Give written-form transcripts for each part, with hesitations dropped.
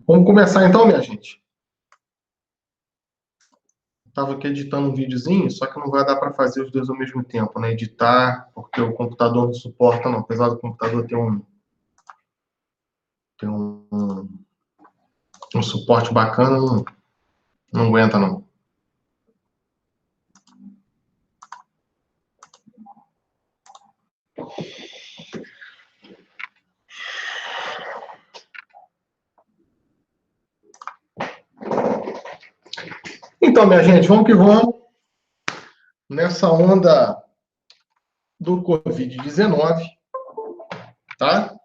Vamos começar então, minha gente. Estava aqui editando um videozinho, só que não vai dar para fazer os dois ao mesmo tempo, né? Editar, porque o computador não suporta, não. Apesar do computador ter um suporte bacana, não aguenta, não. Então, minha gente, vamos que vamos. Nessa onda do Covid-19, tá?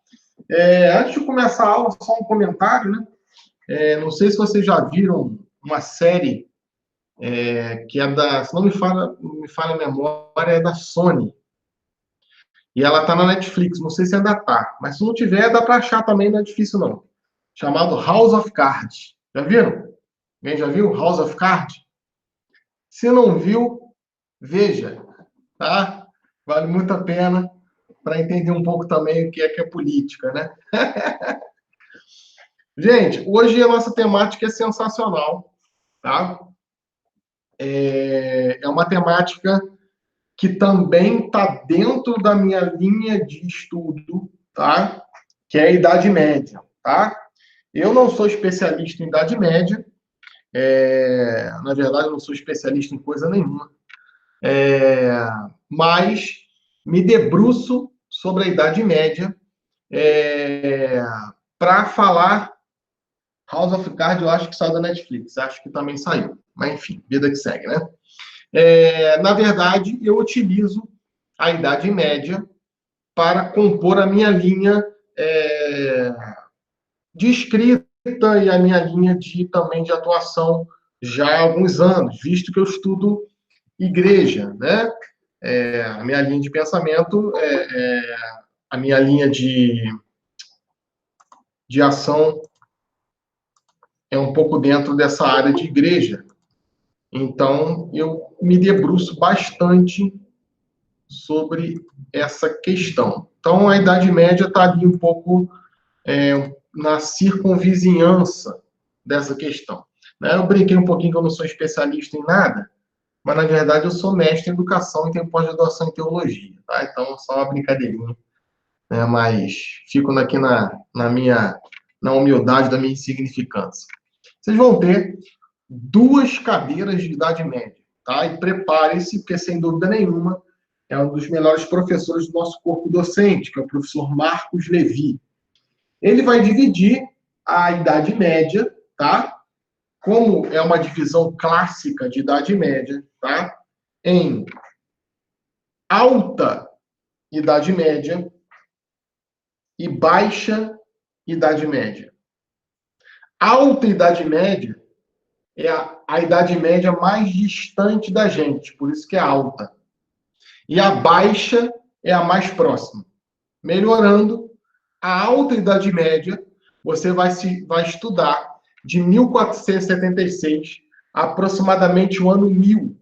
Antes de começar a aula, só um comentário, né? Não sei se vocês já viram uma série que é se não me falha a memória, é da Sony. E ela tá na Netflix, não sei se ainda tá. Mas se não tiver, dá para achar também, não é difícil não. Chamado House of Cards. Já viram? Alguém já viu House of Cards? Se não viu, veja, tá? Vale muito a pena para entender um pouco também o que é política, né? Gente, hoje a nossa temática é sensacional, tá? É uma temática que também está dentro da minha linha de estudo, tá? Que é a Idade Média, tá? Eu não sou especialista em Idade Média, na verdade, eu não sou especialista em coisa nenhuma, mas me debruço sobre a Idade Média para falar. House of Cards, eu acho que saiu da Netflix, acho que também saiu, mas enfim, vida que segue, né? Na verdade, eu utilizo a Idade Média para compor a minha linha de escrita e a minha linha também de atuação já há alguns anos, visto que eu estudo igreja, né? A minha linha de pensamento, a minha linha de ação é um pouco dentro dessa área de igreja. Então, eu me debruço bastante sobre essa questão. Então, a Idade Média está ali um pouco na circunvizinhança dessa questão. Né? Eu brinquei um pouquinho que eu não sou especialista em nada, mas, na verdade, eu sou mestre em educação e tenho pós-graduação em teologia. Tá? Então, só uma brincadeirinha. Né? Mas fico aqui na humildade da minha insignificância. Vocês vão ter 2 cadeiras de Idade Média. Tá? E prepare-se, porque, sem dúvida nenhuma, é um dos melhores professores do nosso corpo docente, que é o professor Marcos Levi. Ele vai dividir a Idade Média, tá? Como é uma divisão clássica de Idade Média, tá? Em alta Idade Média e baixa Idade Média. Alta Idade Média é a Idade Média mais distante da gente, por isso que é alta. E a baixa é a mais próxima. Melhorando, a alta Idade Média, você vai estudar de 1476 a aproximadamente o ano 1000,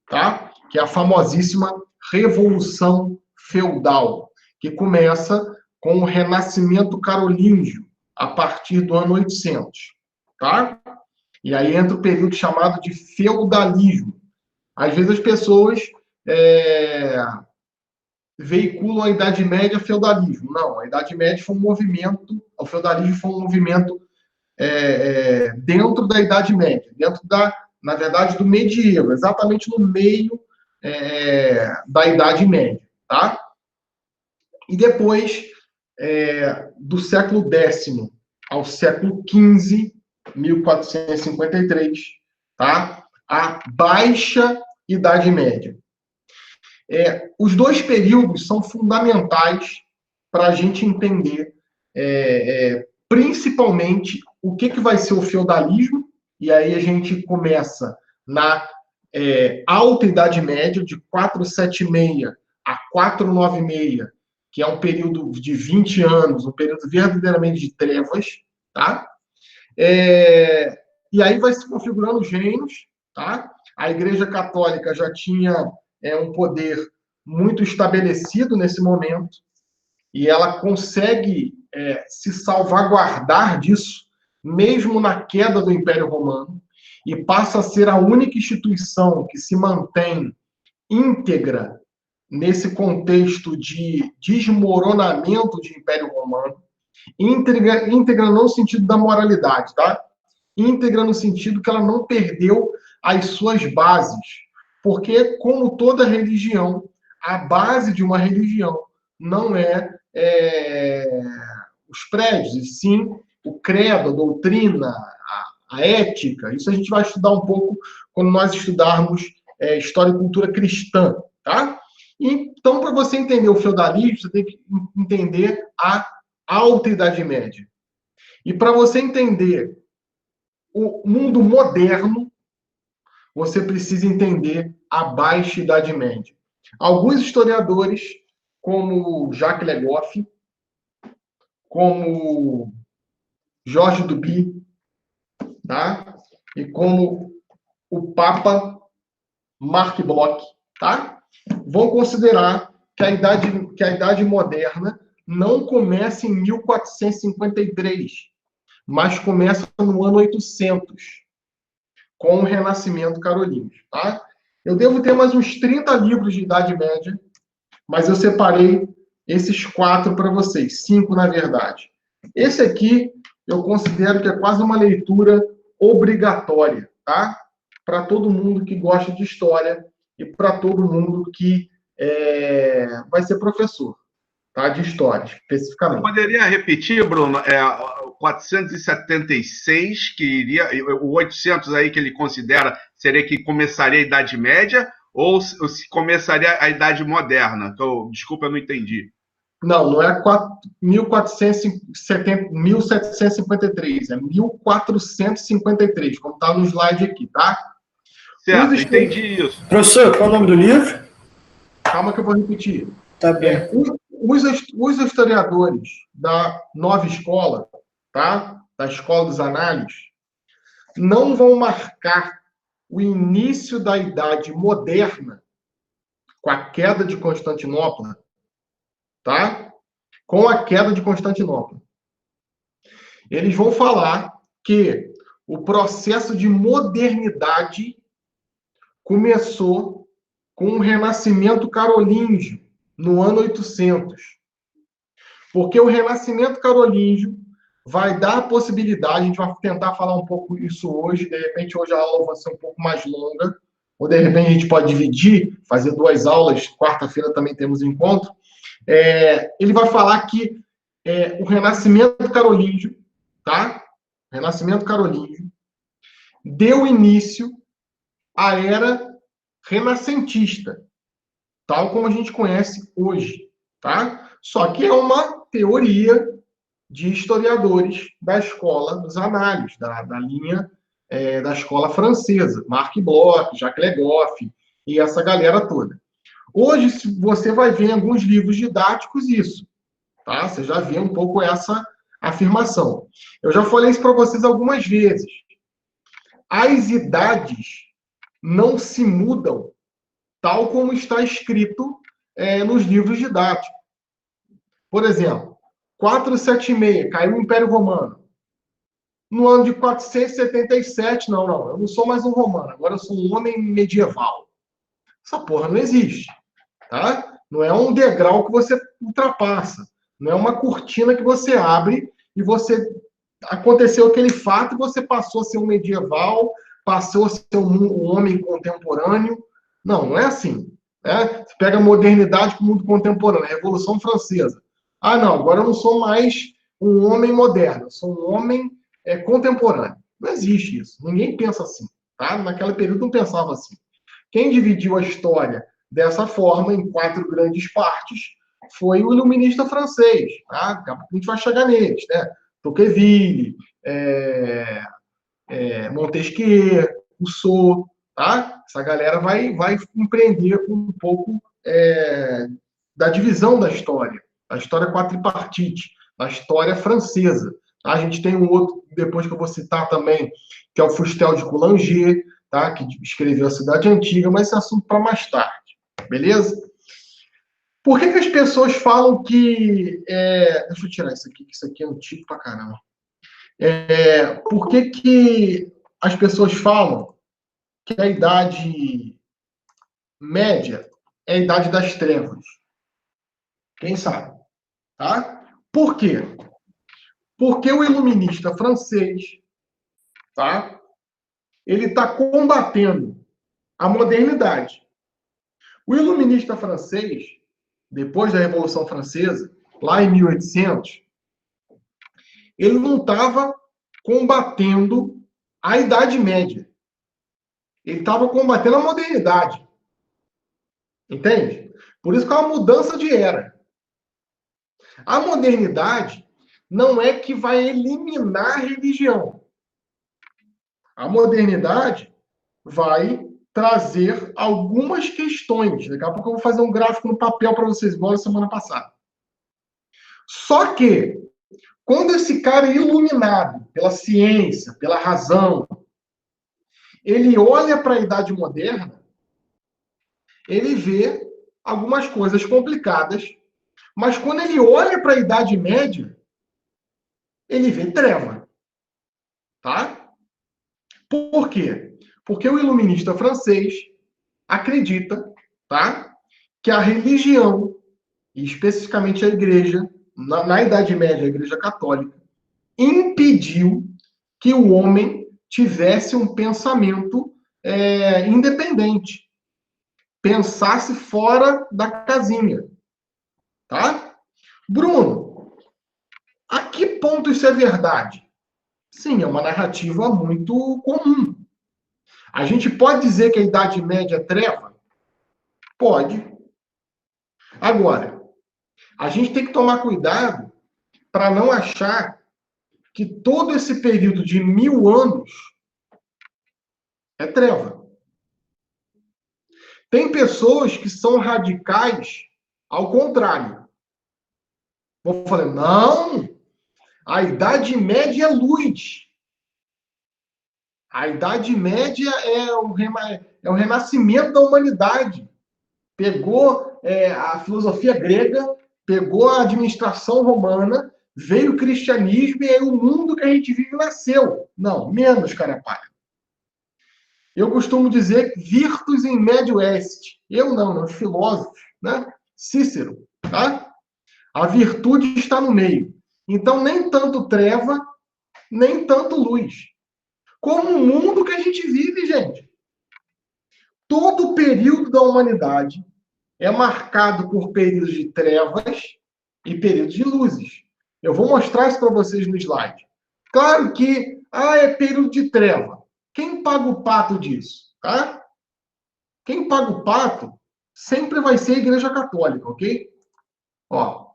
tá? Que é a famosíssima Revolução Feudal, que começa com o Renascimento Carolíngio, a partir do ano 800, tá? E aí entra o período chamado de feudalismo. Às vezes as pessoas veiculam a Idade Média feudalismo. Não, a Idade Média foi um movimento, o feudalismo foi um movimento dentro da Idade Média, na verdade, do medievo, exatamente no meio da Idade Média, tá? E depois, do século X ao século XV, 1453, tá? A Baixa Idade Média. Os 2 períodos são fundamentais para a gente entender, principalmente, o que vai ser o feudalismo, e aí a gente começa na Alta Idade Média, de 476 a 496, que é um período de 20 anos, um período verdadeiramente de trevas, tá? E aí vai se configurando os reinos, tá? A Igreja Católica já tinha um poder muito estabelecido nesse momento, e ela consegue se salvaguardar disso mesmo na queda do Império Romano, e passa a ser a única instituição que se mantém íntegra nesse contexto de desmoronamento de Império Romano, íntegra não no sentido da moralidade, tá? Íntegra no sentido que ela não perdeu as suas bases. Porque, como toda religião, a base de uma religião não os prédios, e sim o credo, a doutrina, a ética. Isso a gente vai estudar um pouco quando nós estudarmos história e cultura cristã, tá? Então, para você entender o feudalismo, você tem que entender a Alta Idade Média. E para você entender o mundo moderno, você precisa entender a Baixa Idade Média. Alguns historiadores, como Jacques Le Goff, como Jorge Duby, tá? E como o Papa Marc Bloch, tá? Vão considerar que a idade moderna não começa em 1453, mas começa no ano 800, com o Renascimento Carolíngio, tá? Eu devo ter mais uns 30 livros de Idade Média, mas eu separei esses 4 para vocês, 5 na verdade. Esse aqui eu considero que é quase uma leitura obrigatória, tá? Para todo mundo que gosta de história e para todo mundo que vai ser professor, tá? De história, especificamente. Poderia repetir, Bruno, 476, que iria, o 800 aí que ele considera, seria que começaria a Idade Média, ou se começaria a Idade Moderna? Desculpa, eu não entendi. Não é 1753, é 1453, como está no slide aqui, tá? Certo, entendi isso. Professor, qual é o nome do livro? Calma que eu vou repetir. Tá bem. Os historiadores da nova escola, tá? Da escola dos análises, não vão marcar o início da Idade Moderna com a queda de Constantinopla, tá? Com a queda de Constantinopla. Eles vão falar que o processo de modernidade começou com o Renascimento Carolíngio, no ano 800. Porque o Renascimento Carolíngio vai dar a possibilidade, a gente vai tentar falar um pouco isso hoje, de repente hoje a aula vai ser um pouco mais longa, ou de repente a gente pode dividir, fazer 2 aulas, quarta-feira também temos encontro. Ele vai falar que o Renascimento Carolíngio, tá? Renascimento Carolíngio deu início à era renascentista, tal como a gente conhece hoje, tá? Só que é uma teoria de historiadores da escola dos análises, da linha da escola francesa, Marc Bloch, Jacques Le Goff e essa galera toda. Hoje, você vai ver em alguns livros didáticos isso, tá? Você já vê um pouco essa afirmação. Eu já falei isso para vocês algumas vezes. As idades não se mudam tal como está escrito nos livros didáticos. Por exemplo, 476, caiu o Império Romano. No ano de 477, não, eu não sou mais um romano, agora eu sou um homem medieval. Essa porra não existe, tá? Não é um degrau que você ultrapassa, não é uma cortina que você abre e aconteceu aquele fato e você passou a ser um medieval, passou a ser um homem contemporâneo. Não é assim. Né? Você pega a modernidade com o mundo contemporâneo, a Revolução Francesa. Ah, não, agora eu não sou mais um homem moderno, eu sou um homem contemporâneo. Não existe isso. Ninguém pensa assim. Tá? Naquele período não pensava assim. Quem dividiu a história dessa forma, em 4 grandes partes, foi o iluminista francês. Tá? Daqui a pouco a gente vai chegar neles. Né? Tocqueville, Montesquieu, Rousseau. Tá? Essa galera vai empreender um pouco da divisão da história quadripartite, da história francesa. Tá? A gente tem um outro, depois que eu vou citar também, que é o Fustel de Coulanger, tá? Que escreveu A Cidade Antiga, mas esse é assunto para mais tarde. Beleza? Por que as pessoas falam que... Deixa eu tirar isso aqui, que isso aqui é antigo pra caramba. Por que que as pessoas falam que a Idade Média é a Idade das Trevas? Quem sabe? Tá? Por quê? Porque o iluminista francês, tá? Ele está combatendo a modernidade. O iluminista francês, depois da Revolução Francesa, lá em 1800, ele não estava combatendo a Idade Média. Ele estava combatendo a modernidade. Entende? Por isso que é uma mudança de era. A modernidade não é que vai eliminar a religião. A modernidade vai trazer algumas questões. Daqui a pouco eu vou fazer um gráfico no papel para vocês, igual a semana passada. Só que, quando esse cara é iluminado pela ciência, pela razão, ele olha para a Idade Moderna, ele vê algumas coisas complicadas, mas quando ele olha para a Idade Média, ele vê treva. Tá? Por quê? Porque o iluminista francês acredita, tá, que a religião, e especificamente a igreja, na Idade Média, a Igreja Católica, impediu que o homem tivesse um pensamento independente, pensasse fora da casinha. Tá? Bruno, a que ponto isso é verdade? Sim, é uma narrativa muito comum. A gente pode dizer que a Idade Média é treva? Pode. Agora, a gente tem que tomar cuidado para não achar que todo esse período de 1000 anos é treva. Tem pessoas que são radicais ao contrário. Vou falar, não, a Idade Média é luz. A Idade Média é o renascimento da humanidade. Pegou a filosofia grega, pegou a administração romana, veio o cristianismo e aí o mundo que a gente vive nasceu. Não, menos, cara palha. Eu costumo dizer virtus in medio est. Eu não, os filósofos, né? Cícero, tá? A virtude está no meio. Então, nem tanto treva, nem tanto luz. Como o mundo que a gente vive, gente. Todo o período da humanidade é marcado por períodos de trevas e períodos de luzes. Eu vou mostrar isso para vocês no slide. Claro que, é período de treva. Quem paga o pato disso? Tá? Quem paga o pato sempre vai ser a Igreja Católica, ok? Ó,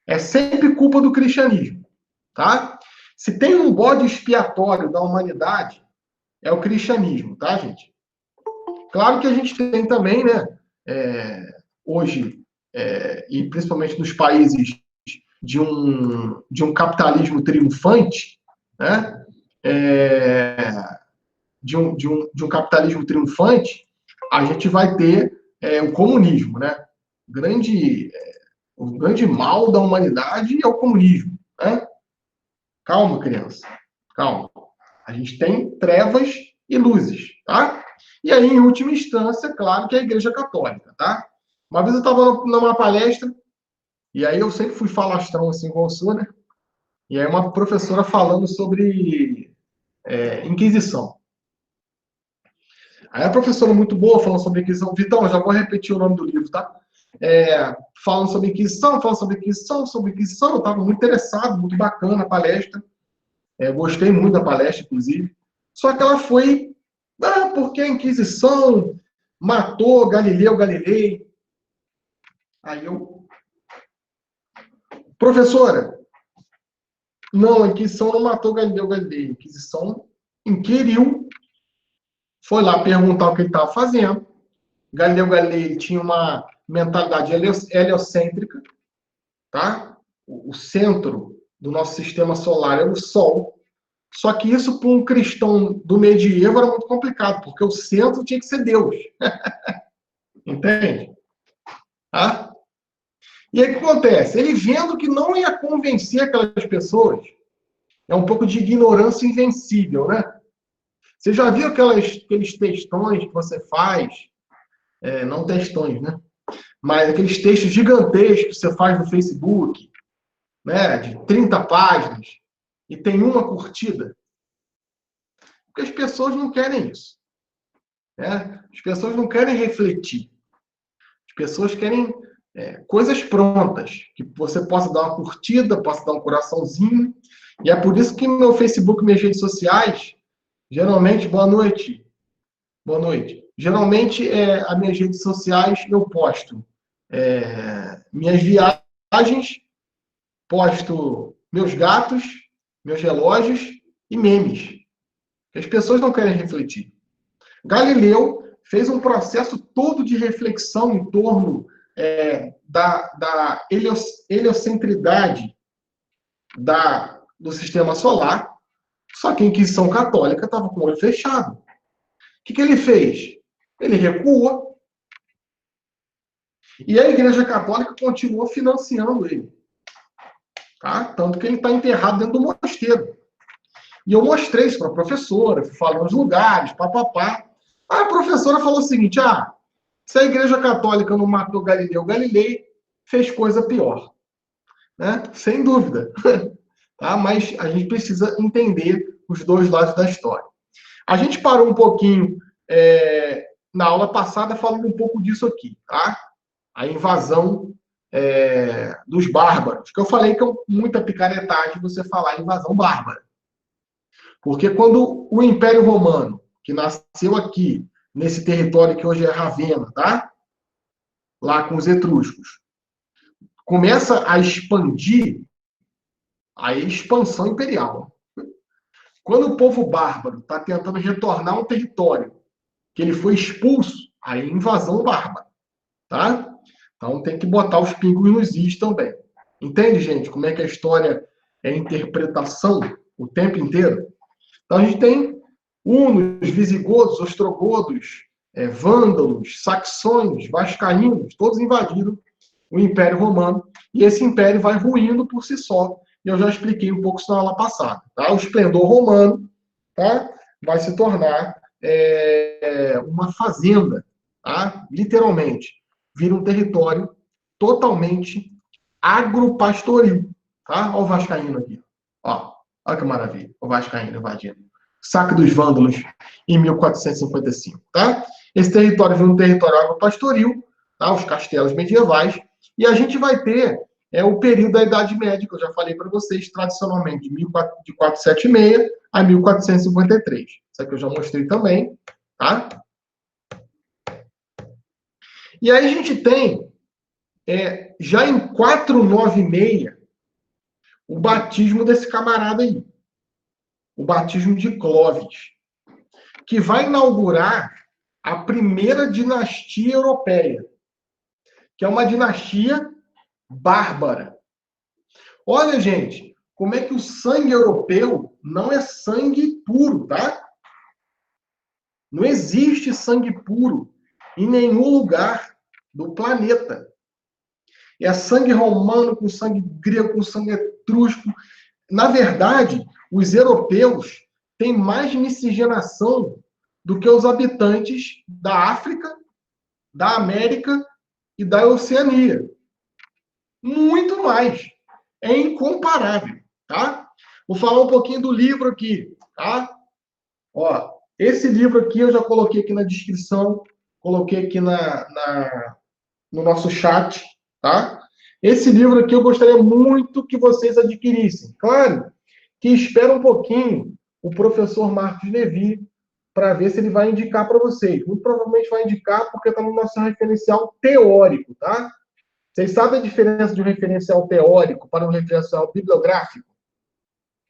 é sempre culpa do cristianismo, tá? Se tem um bode expiatório da humanidade, é o cristianismo, tá, gente? Claro que a gente tem também, né, hoje, e principalmente nos países de um capitalismo triunfante, né, de um capitalismo triunfante, a gente vai ter o comunismo, né? O grande mal da humanidade é o comunismo, né? Calma, criança. Calma. A gente tem trevas e luzes, tá? E aí, em última instância, claro que é a Igreja Católica, tá? Uma vez eu estava numa palestra, e aí eu sempre fui falastrão assim com o senhor, né? E aí uma professora falando sobre Inquisição. Aí a professora muito boa falando sobre Inquisição. Vitão, eu já vou repetir o nome do livro, tá? Falando sobre Inquisição, eu estava muito interessado, muito bacana a palestra. Gostei muito da palestra, inclusive. Só que ela foi, porque a Inquisição matou Galileu Galilei. Aí eu... Professora, não, a Inquisição não matou Galileu Galilei. A Inquisição inquiriu, foi lá perguntar o que ele estava fazendo. Galileu Galilei tinha uma mentalidade heliocêntrica, tá? O centro do nosso sistema solar é o Sol. Só que isso, para um cristão do medievo, era muito complicado, porque o centro tinha que ser Deus. Entende? Tá? E aí o que acontece? Ele vendo que não ia convencer aquelas pessoas, é um pouco de ignorância invencível, né? Você já viu aqueles textões que você faz? Não textões, né? Mas aqueles textos gigantescos que você faz no Facebook, né? De 30 páginas, e tem uma curtida. Porque as pessoas não querem isso. Né? As pessoas não querem refletir. As pessoas querem coisas prontas, que você possa dar uma curtida, possa dar um coraçãozinho. E é por isso que no meu Facebook, minhas redes sociais, geralmente, boa noite. Boa noite. Geralmente, as minhas redes sociais, eu posto minhas viagens, posto meus gatos, meus relógios e memes. As pessoas não querem refletir. Galileu fez um processo todo de reflexão em torno da heliocentridade do sistema solar, só que a Inquisição Católica estava com o olho fechado. O que ele fez? Ele recua, e a Igreja Católica continuou financiando ele. Tá? Tanto que ele está enterrado dentro do mosteiro. E eu mostrei isso para a professora, falei nos lugares, papapá. Aí a professora falou o seguinte, se a Igreja Católica não matou Galileu Galilei, fez coisa pior. Né? Sem dúvida. Tá? Mas a gente precisa entender os dois lados da história. A gente parou um pouquinho na aula passada falando um pouco disso aqui. Tá? A invasão dos bárbaros. Que eu falei que é muita picaretagem você falar invasão bárbara. Porque quando o Império Romano, que nasceu aqui, nesse território que hoje é Ravenna, tá? Lá com os etruscos, começa a expandir, aí é expansão imperial. Quando o povo bárbaro está tentando retornar um território que ele foi expulso, aí é invasão bárbara, tá? Então tem que botar os pingos nos is também. Entende, gente, como é que a história é interpretação o tempo inteiro? Então a gente tem hunos, visigodos, ostrogodos, vândalos, saxões, vascaínos, todos invadiram o Império Romano, e esse império vai ruindo por si só. E eu já expliquei um pouco isso na aula passada. Tá? O esplendor romano, tá? Vai se tornar uma fazenda, tá? Literalmente. Vira um território totalmente agropastoril. Tá? Olha o vascaíno aqui. Olha que maravilha, o vascaíno invadindo. Saque dos vândalos em 1455. Tá? Esse território vira um território agropastoril, tá? Os castelos medievais, e a gente vai ter o período da Idade Média, que eu já falei para vocês, tradicionalmente, de 476 a 1453. Isso aqui eu já mostrei também. Tá? E aí a gente tem, já em 496, o batismo desse camarada aí. O batismo de Clovis, que vai inaugurar a primeira dinastia europeia, que é uma dinastia bárbara. Olha, gente, como é que o sangue europeu não é sangue puro, tá? Não existe sangue puro em nenhum lugar do planeta. É sangue romano com sangue grego, com sangue etrusco. Na verdade, os europeus têm mais miscigenação do que os habitantes da África, da América e da Oceania. Muito mais. É incomparável, tá? Vou falar um pouquinho do livro aqui, tá? Esse livro aqui eu já coloquei aqui na descrição, coloquei aqui no nosso chat, tá? Esse livro aqui eu gostaria muito que vocês adquirissem. Claro que espera um pouquinho o professor Marcos Levi para ver se ele vai indicar para vocês. Muito provavelmente vai indicar porque está no nosso referencial teórico, tá? Vocês sabem a diferença de um referencial teórico para um referencial bibliográfico?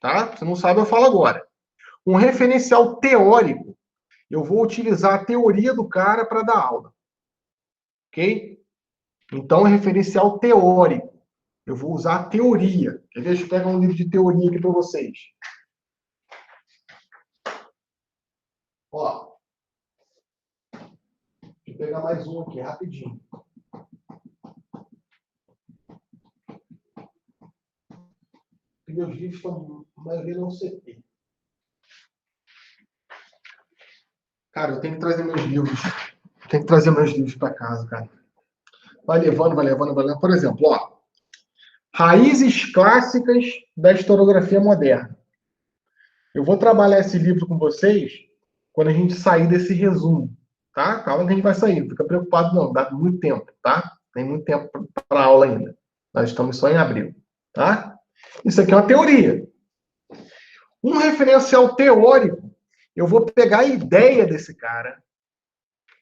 Tá? Se não sabe, eu falo agora. Um referencial teórico, eu vou utilizar a teoria do cara para dar aula. Ok? Então, referencial teórico. Eu vou usar a teoria. Quer ver? Deixa eu pegar um livro de teoria aqui para vocês. Ó. Deixa eu pegar mais um aqui, rapidinho. Meus livros estão, a maioria não CP. Cara, eu tenho que trazer meus livros. Tenho que trazer meus livros para casa, cara. Vai levando, vai levando, vai levando. Por exemplo, ó. Raízes clássicas da historiografia moderna. Eu vou trabalhar esse livro com vocês quando a gente sair desse resumo, tá? Calma que a gente vai sair. Não fica preocupado não, dá muito tempo, tá? Tem muito tempo para aula ainda. Nós estamos só em abril, tá? Isso aqui é uma teoria. Um referencial teórico, eu vou pegar a ideia desse cara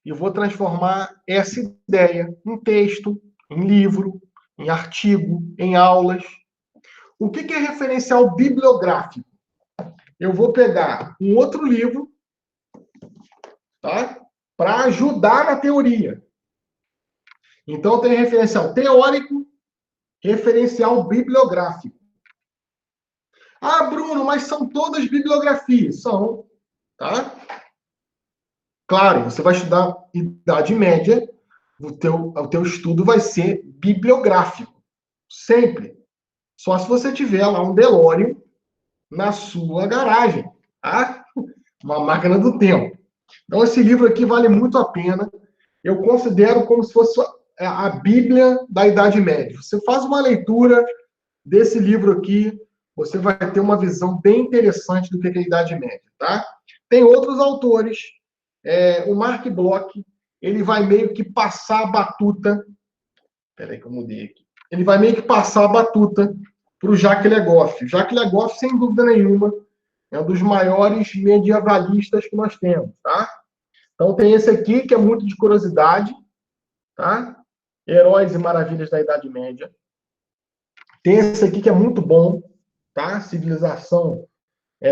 e vou transformar essa ideia em texto, em livro, em artigo, em aulas. O que é referencial bibliográfico? Eu vou pegar um outro livro, tá? Para ajudar na teoria. Então, tem referencial teórico, referencial bibliográfico. Ah, Bruno, mas são todas bibliografias? São, tá? Claro, você vai estudar Idade Média, o teu estudo vai ser bibliográfico. Sempre. Só se você tiver lá um DeLorean na sua garagem, tá? Uma máquina do tempo. Então, esse livro aqui vale muito a pena. Eu considero como se fosse a Bíblia da Idade Média. Você faz uma leitura desse livro aqui, você vai ter uma visão bem interessante do que é a Idade Média, tá? Tem outros autores. O Mark Bloch, ele vai meio que passar a batuta. Peraí que eu mudei aqui. Ele vai meio que passar a batuta para o Jacques Legoff. Jacques Legoff, sem dúvida nenhuma, é um dos maiores medievalistas que nós temos, tá? Então tem esse aqui, que é muito de curiosidade, tá? Heróis e Maravilhas da Idade Média. Tem esse aqui que é muito bom, tá? Civilização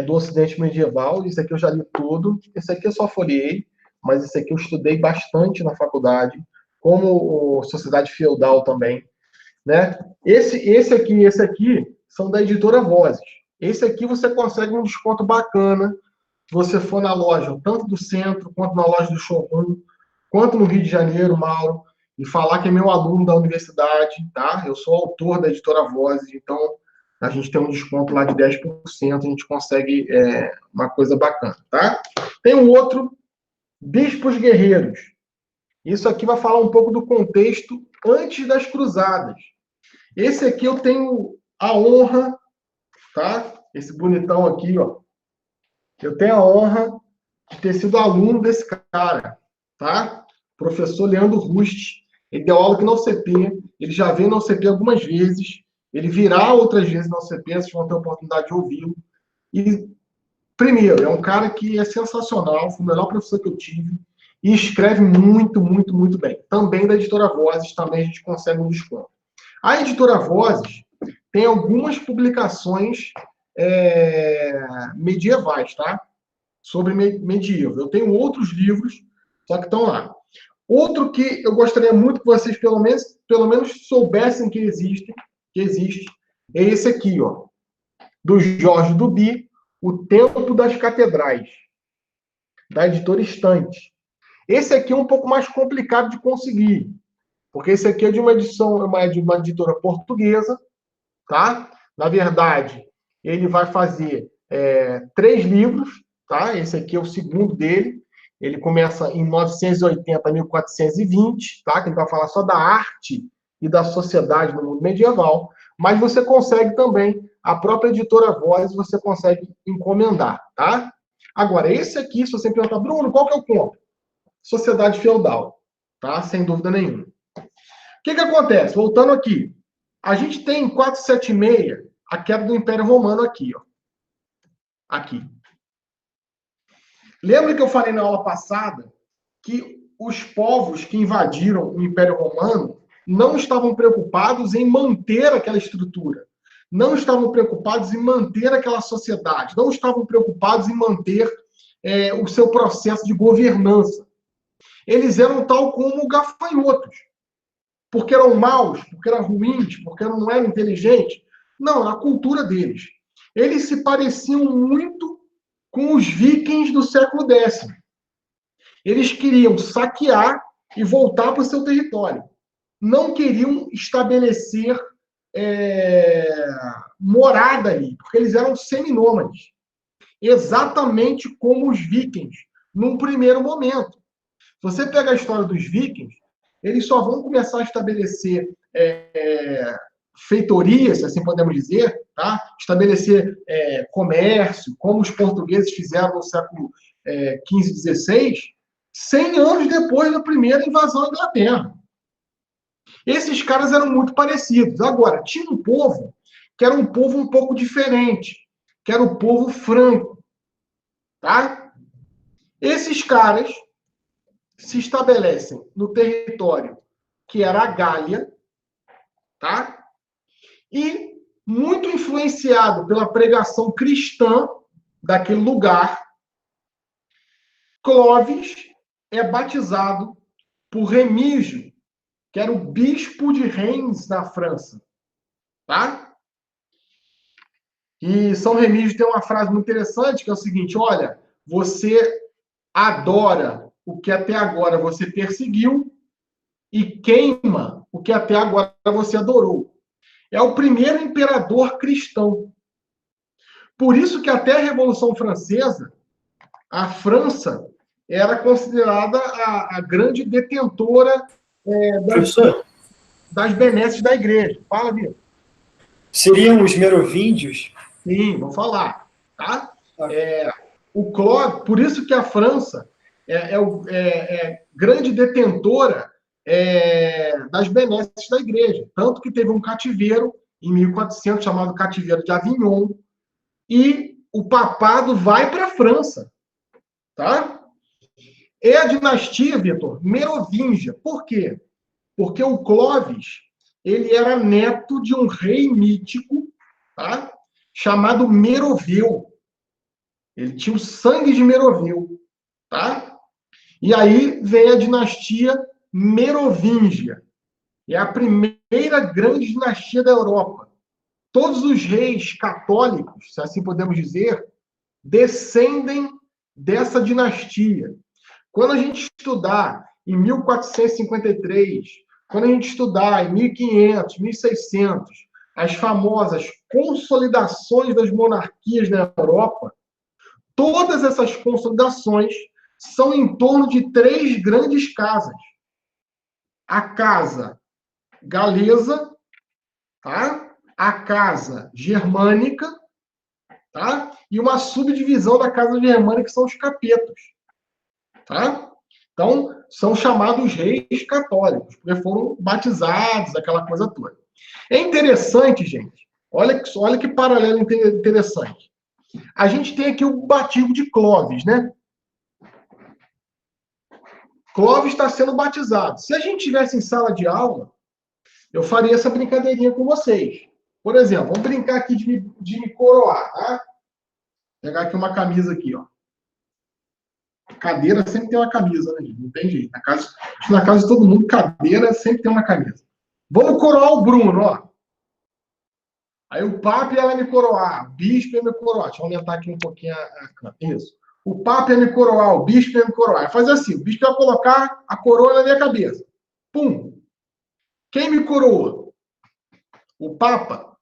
do Ocidente Medieval. Esse aqui eu já li todo. Esse aqui eu só folheei, mas esse aqui eu estudei bastante na faculdade, como Sociedade Feudal também, né? Esse aqui e esse aqui são da editora Vozes. Esse aqui você consegue um desconto bacana se você for na loja, tanto do centro, quanto na loja do Showroom, quanto no Rio de Janeiro, Mauro, e falar que é meu aluno da universidade, tá? Eu sou autor da editora Vozes, então a gente tem um desconto lá de 10%, a gente consegue uma coisa bacana, tá? Tem um outro, Bispos Guerreiros. Isso aqui vai falar um pouco do contexto antes das cruzadas. Esse aqui eu tenho a honra, tá? Esse bonitão aqui, ó. Eu tenho a honra de ter sido aluno desse cara, tá? Professor Leandro Rust. Ele deu aula aqui na UCP, ele já veio na UCP algumas vezes, ele virá outras vezes na UCP, vocês vão ter a oportunidade de ouvi-lo. E, primeiro, é um cara que é sensacional, foi o melhor professor que eu tive, e escreve muito, muito, muito bem. Também da editora Vozes, também a gente consegue um desconto. A editora Vozes tem algumas publicações medievais, tá? Sobre medieval. Eu tenho outros livros, só que estão lá. Outro que eu gostaria muito que vocês, pelo menos soubessem que existe, é esse aqui, ó, do Jorge Duby, O Tempo das Catedrais, da editora Estante. Esse aqui é um pouco mais complicado de conseguir, porque esse aqui é de uma editora portuguesa, tá? Na verdade, ele vai fazer 3 livros, tá? Esse aqui é o segundo dele. Ele começa em 980 a 1420, tá? Que ele vai falar só da arte e da sociedade no mundo medieval. Mas você consegue também, a própria editora Voz, você consegue encomendar, tá? Agora, esse aqui, se você me perguntar, Bruno, qual que eu compro? Sociedade Feudal, tá? Sem dúvida nenhuma. O que acontece? Voltando aqui. A gente tem em 476 a queda do Império Romano aqui, ó. Aqui. Lembra que eu falei na aula passada que os povos que invadiram o Império Romano não estavam preocupados em manter aquela estrutura, não estavam preocupados em manter aquela sociedade, não estavam preocupados em manter o seu processo de governança. Eles eram tal como gafanhotos, porque eram maus, porque eram ruins, porque não eram inteligentes. Não, a cultura deles. Eles se pareciam muito com os vikings do século X. Eles queriam saquear e voltar para o seu território. Não queriam estabelecer morada ali, porque eles eram seminômades, exatamente como os vikings, num primeiro momento. Se você pega a história dos vikings, eles só vão começar a estabelecer feitorias, se assim podemos dizer, tá? Estabelecer comércio, como os portugueses fizeram no século XV, XVI, 100 anos depois da primeira invasão à Inglaterra. Esses caras eram muito parecidos. Agora, tinha um povo que era um povo um pouco diferente, que era o povo franco. Tá? Esses caras se estabelecem no território que era a Gália, tá? E, muito influenciado pela pregação cristã daquele lugar, Clovis é batizado por Remígio, que era o bispo de Reims, na França. Tá? E São Remígio tem uma frase muito interessante, que é o seguinte: olha, você adora o que até agora você perseguiu e queima o que até agora você adorou. É o primeiro imperador cristão. Por isso que até a Revolução Francesa, a França era considerada a grande detentora das benesses da igreja. Fala, Vitor. Seriam os merovíndios? Sim, vou falar. Tá? O Clovis, por isso que a França é grande detentora das benesses da igreja. Tanto que teve um cativeiro em 1400 chamado Cativeiro de Avignon, e o papado vai para a França. Tá? É a dinastia, Vitor, merovingia. Por quê? Porque o Clovis, ele era neto de um rei mítico, tá? Chamado Meroveu. Ele tinha o sangue de Meroveu, tá? E aí vem a dinastia merovingia. É a primeira grande dinastia da Europa. Todos os reis católicos, se assim podemos dizer, descendem dessa dinastia. Quando a gente estudar em 1453, quando a gente estudar em 1500, 1600, as famosas consolidações das monarquias na Europa, todas essas consolidações são em torno de 3 grandes casas. A casa galesa, tá? A casa germânica, tá? E uma subdivisão da casa germânica, que são os capetos. Tá? Então, são chamados reis católicos, porque foram batizados, aquela coisa toda. É interessante, gente, olha que paralelo interessante. A gente tem aqui o batismo de Clovis, né? Clovis está sendo batizado. Se a gente estivesse em sala de aula, eu faria essa brincadeirinha com vocês. Por exemplo, vamos brincar aqui de me coroar, tá? Vou pegar aqui uma camisa aqui, ó. Cadeira sempre tem uma camisa, né, gente? Não tem jeito. Na casa de todo mundo, cadeira sempre tem uma camisa. Vamos coroar o Bruno, ó. Aí o Papa ia me coroar, o Bispo ia me coroar. Deixa eu aumentar aqui um pouquinho a câmera. Isso. O Papa ia me coroar, o Bispo ia me coroar. Faz assim, o Bispo ia colocar a coroa na minha cabeça. Pum! Quem me coroa? O Papa?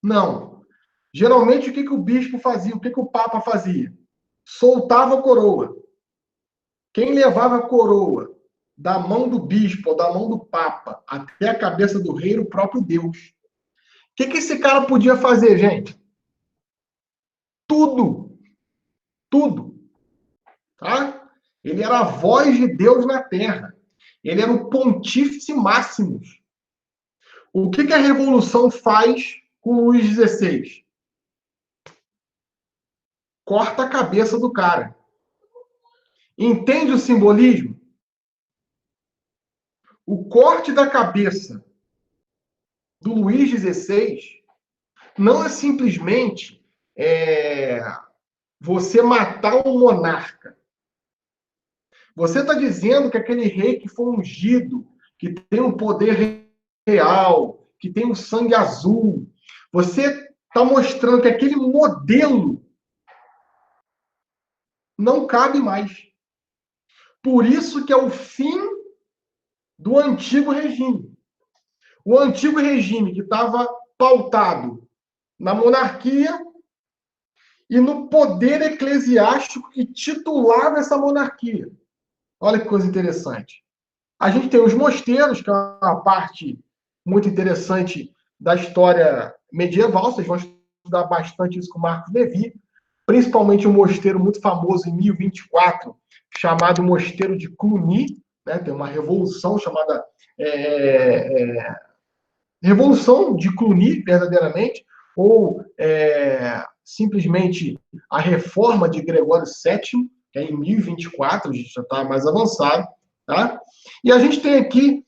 Não. Geralmente, o que o Bispo fazia? O que o Papa fazia? Soltava a coroa. Quem levava a coroa da mão do bispo ou da mão do papa até a cabeça do rei era o próprio Deus. O que esse cara podia fazer, gente? Tudo. Tudo. Tá? Ele era a voz de Deus na terra. Ele era o pontífice máximo. O que a Revolução faz com Luís XVI? Corta a cabeça do cara. Entende o simbolismo? O corte da cabeça do Luís XVI não é simplesmente você matar um monarca. Você está dizendo que aquele rei que foi ungido, que tem um poder real, que tem um sangue azul, você está mostrando que aquele modelo não cabe mais. Por isso que é o fim do antigo regime. O antigo regime que estava pautado na monarquia e no poder eclesiástico que titulava essa monarquia. Olha que coisa interessante. A gente tem os mosteiros, que é uma parte muito interessante da história medieval. Vocês vão estudar bastante isso com Marcos Levi, principalmente um mosteiro muito famoso em 1024, chamado Mosteiro de Cluny, né? Tem uma revolução chamada Revolução de Cluny, verdadeiramente, ou simplesmente a reforma de Gregório VII, que é em 1024, a gente já está mais avançado. Tá? E a gente tem aqui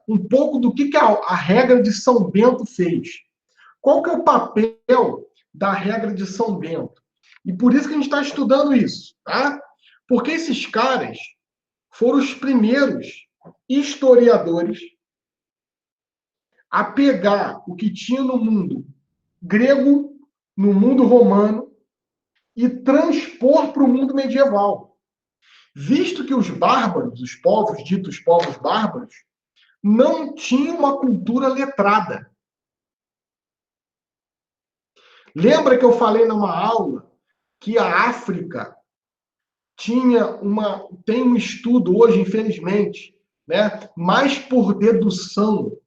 um pouco do que a regra de São Bento fez. Qual que é o papel da regra de São Bento? E por isso que a gente está estudando isso. Tá? Porque esses caras foram os primeiros historiadores a pegar o que tinha no mundo grego, no mundo romano, e transpor para o mundo medieval. Visto que os bárbaros, os povos ditos povos bárbaros, não tinham uma cultura letrada. Lembra que eu falei numa aula que a África tem um estudo hoje, infelizmente, né, mais por dedução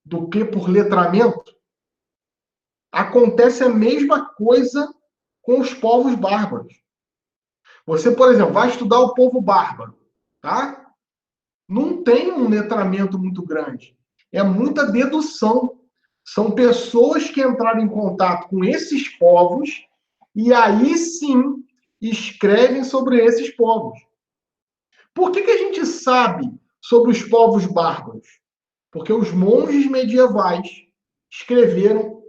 do que por letramento? Acontece a mesma coisa com os povos bárbaros. Você, por exemplo, vai estudar o povo bárbaro, tá? Não tem um letramento muito grande. É muita dedução. São pessoas que entraram em contato com esses povos e aí sim escrevem sobre esses povos. Por que a gente sabe sobre os povos bárbaros? Porque os monges medievais escreveram.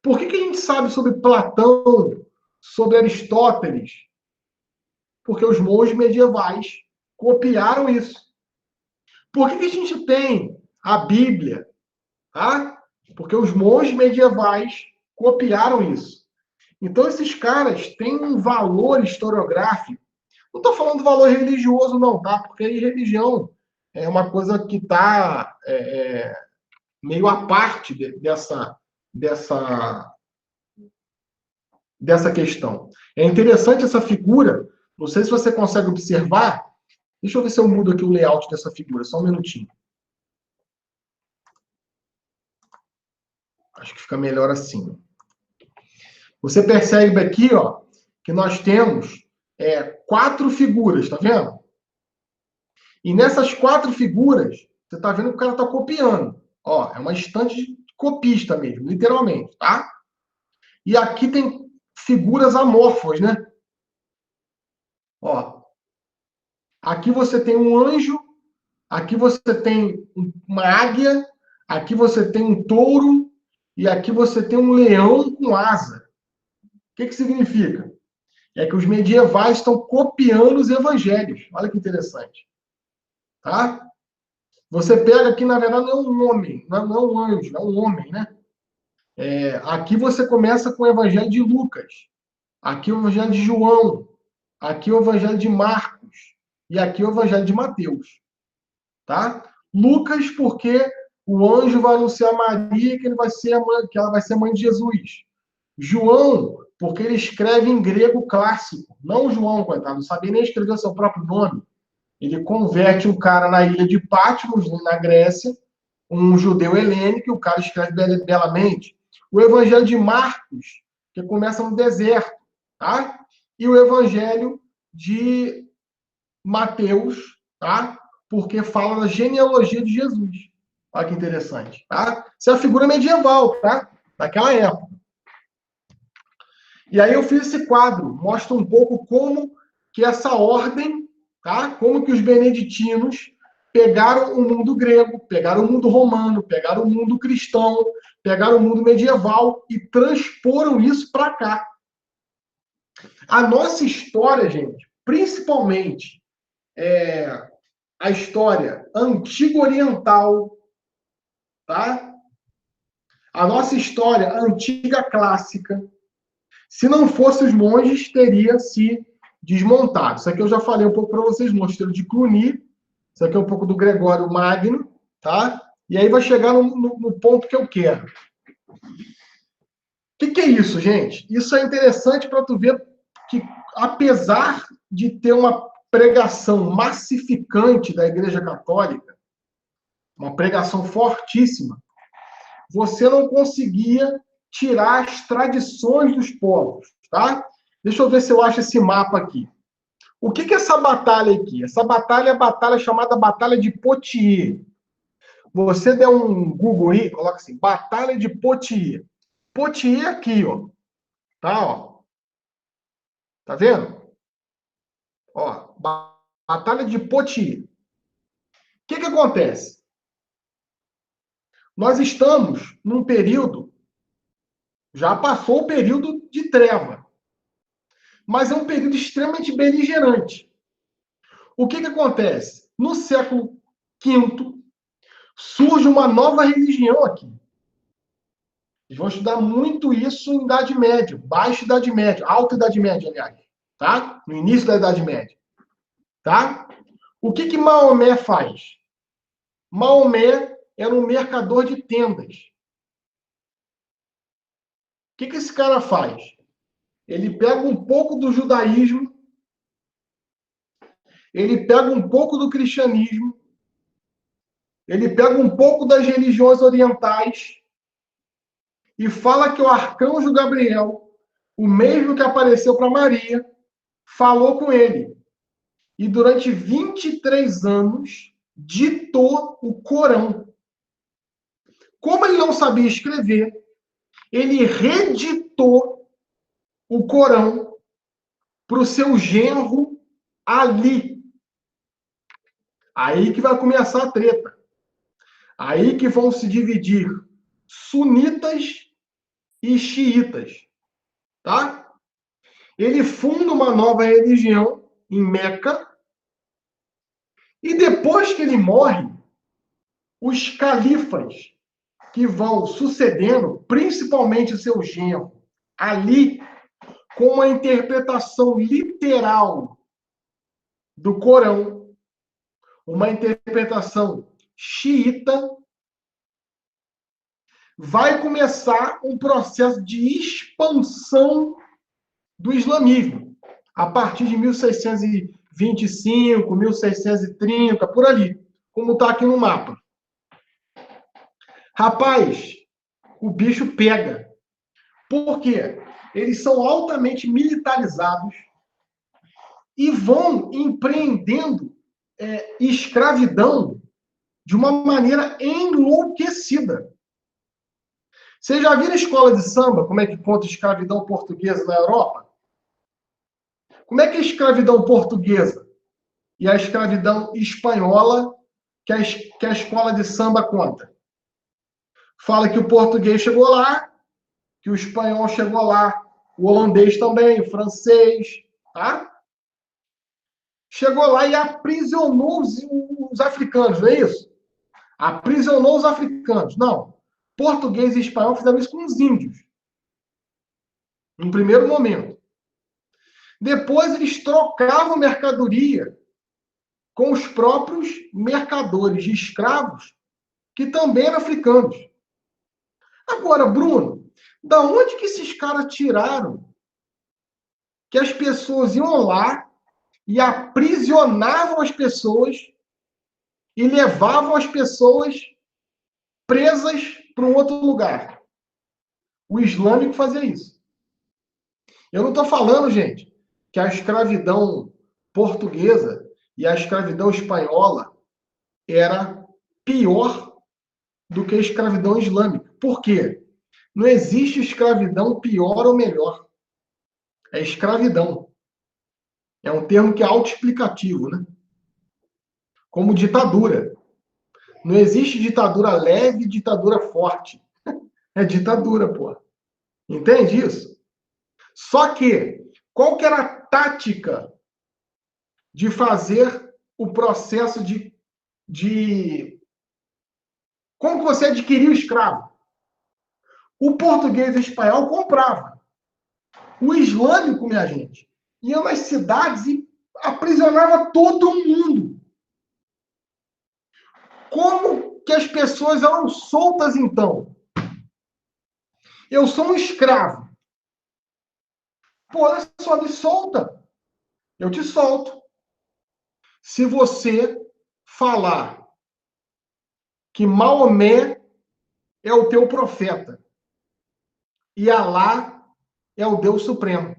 Por que a gente sabe sobre Platão, sobre Aristóteles? Porque os monges medievais copiaram isso. Por que a gente tem a Bíblia? Tá? Porque os monges medievais copiaram isso. Então, esses caras têm um valor historiográfico. Não estou falando do valor religioso, não, tá? Porque aí religião é uma coisa que está meio à parte dessa questão. É interessante essa figura. Não sei se você consegue observar. Deixa eu ver se eu mudo aqui o layout dessa figura. Só um minutinho. Acho que fica melhor assim. Você percebe aqui, ó, que nós temos 4 figuras, tá vendo? E nessas 4 figuras, você está vendo que o cara está copiando. Ó, é uma estante de copista mesmo, literalmente, tá? E aqui tem figuras amorfas, né? Ó, aqui você tem um anjo, aqui você tem uma águia, aqui você tem um touro e aqui você tem um leão com asa. O que significa? É que os medievais estão copiando os evangelhos. Olha que interessante. Tá? Você pega aqui, na verdade, não é um homem, não é um anjo, é um homem, né? Aqui você começa com o evangelho de Lucas. Aqui o evangelho de João. Aqui o evangelho de Marcos. E aqui o evangelho de Mateus. Tá? Lucas, porque o anjo vai anunciar a Maria que ela vai ser a mãe de Jesus. João, porque ele escreve em grego clássico. Não João, coitado, não sabia nem escrever o seu próprio nome. Ele converte um cara na ilha de Patmos, na Grécia, um judeu helênico, e o cara escreve belamente. O evangelho de Marcos, que começa no deserto, tá? E o evangelho de Mateus, tá? Porque fala da genealogia de Jesus. Olha que interessante, tá? Isso é a figura medieval, tá? Daquela época. E aí eu fiz esse quadro, mostra um pouco como que essa ordem, tá? Como que os beneditinos pegaram o mundo grego, pegaram o mundo romano, pegaram o mundo cristão, pegaram o mundo medieval e transporam isso para cá. A nossa história, gente, principalmente a história antiga oriental, tá? A nossa história antiga clássica, se não fosse os monges, teria se desmontado. Isso aqui eu já falei um pouco para vocês, Mosteiro de Cluny. Isso aqui é um pouco do Gregório Magno, tá? E aí vai chegar no ponto que eu quero. que é isso, gente? Isso é interessante para tu ver que, apesar de ter uma pregação massificante da Igreja Católica, uma pregação fortíssima, você não conseguia tirar as tradições dos povos, tá? Deixa eu ver se eu acho esse mapa aqui. O que é essa batalha aqui? Essa batalha é a batalha chamada Batalha de Poitiers. Você der um Google aí, coloca assim, Batalha de Poitiers. Poitiers aqui, ó. Tá, ó. Tá vendo? Ó, Batalha de Poitiers. O que acontece? Nós estamos num período, já passou o período de treva, mas é um período extremamente beligerante. O que acontece? No século V, surge uma nova religião aqui. Eles vão estudar muito isso em Idade Média, Baixa Idade Média, Alta Idade Média, aliás, tá? No início da Idade Média, tá? O que Maomé faz? Maomé era um mercador de tendas. O que esse cara faz? Ele pega um pouco do judaísmo, ele pega um pouco do cristianismo, ele pega um pouco das religiões orientais e fala que o arcanjo Gabriel, o mesmo que apareceu para Maria, falou com ele. E durante 23 anos ditou o Corão. Como ele não sabia escrever, ele reditou o Corão para o seu genro Ali. Aí que vai começar a treta. Aí que vão se dividir sunitas e xiitas. Tá? Ele funda uma nova religião em Meca. E depois que ele morre, os califas que vão sucedendo, principalmente o seu genro, Ali, com uma interpretação literal do Corão, uma interpretação xiita, vai começar um processo de expansão do islamismo, a partir de 1625, 1630, por ali, como está aqui no mapa. Rapaz, o bicho pega. Por quê? Eles são altamente militarizados e vão empreendendo escravidão de uma maneira enlouquecida. Vocês já viram a escola de samba, como é que conta a escravidão portuguesa na Europa? Como é que a escravidão portuguesa e a escravidão espanhola que a escola de samba conta? Fala que o português chegou lá, que o espanhol chegou lá, o holandês também, o francês, tá? Chegou lá e aprisionou os africanos, não é isso? Aprisionou os africanos. Não. Português e espanhol fizeram isso com os índios. Em primeiro momento. Depois eles trocavam mercadoria com os próprios mercadores de escravos, que também eram africanos. Agora, Bruno, da onde que esses caras tiraram que as pessoas iam lá e aprisionavam as pessoas e levavam as pessoas presas para um outro lugar? O islâmico fazia isso. Eu não estou falando, gente, que a escravidão portuguesa e a escravidão espanhola era pior do que a escravidão islâmica. Por quê? Não existe escravidão pior ou melhor. É escravidão. É um termo que é autoexplicativo, né? Como ditadura. Não existe ditadura leve e ditadura forte. É ditadura, pô. Entende isso? Só que, qual que era a tática de fazer o processo de... Como que você adquiria o escravo? O português e o espanhol comprava. O islâmico, minha gente, ia nas cidades e aprisionava todo mundo. Como que as pessoas eram soltas, então? Eu sou um escravo. Pô, olha só, me solta. Eu te solto. Se você falar que Maomé é o teu profeta e Alá é o Deus Supremo.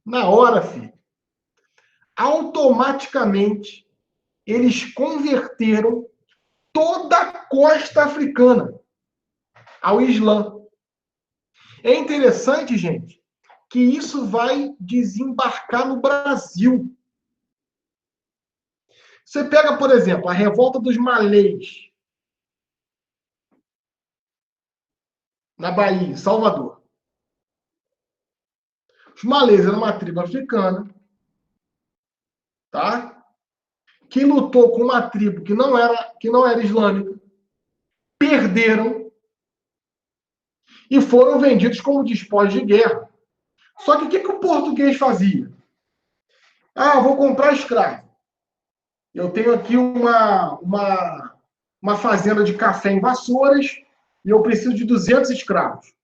Na hora, filho, automaticamente eles converteram toda a costa africana ao Islã. É interessante, gente, que isso vai desembarcar no Brasil. Você pega, por exemplo, a revolta dos malês na Bahia, em Salvador. Os malês eram uma tribo africana, tá? Que lutou com uma tribo que não era islâmica, perderam e foram vendidos como despojos de guerra. Só que o que o português fazia? Ah, vou comprar escravo. Eu tenho aqui uma fazenda de café em Vassouras e eu preciso de 200 escravos.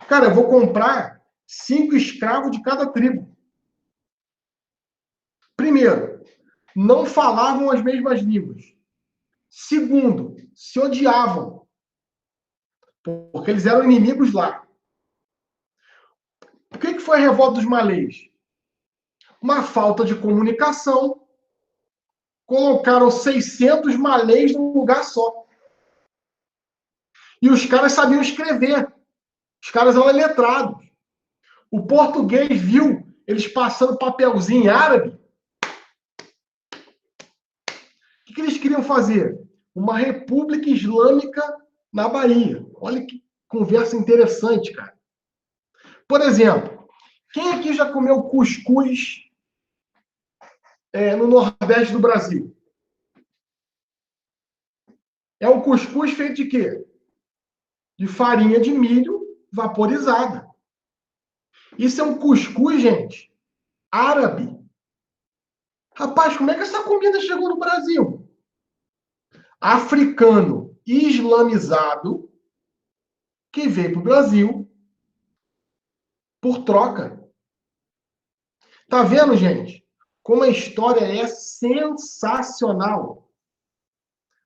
Cara, eu vou comprar 5 escravos de cada tribo. Primeiro, não falavam as mesmas línguas. Segundo, se odiavam, porque eles eram inimigos lá. O que foi a revolta dos malês? Uma falta de comunicação. Colocaram 600 malês num lugar só. E os caras sabiam escrever. Os caras eram letrados. O português viu eles passando papelzinho em árabe. O que eles queriam fazer? Uma república islâmica na Bahia. Olha que conversa interessante, cara. Por exemplo, quem aqui já comeu cuscuz no Nordeste do Brasil? É um cuscuz feito de quê? De farinha de milho vaporizada. Isso é um cuscuz, gente, árabe. Rapaz, como é que essa comida chegou no Brasil? Africano islamizado que veio para o Brasil por troca. Tá vendo, gente? Como a história é sensacional.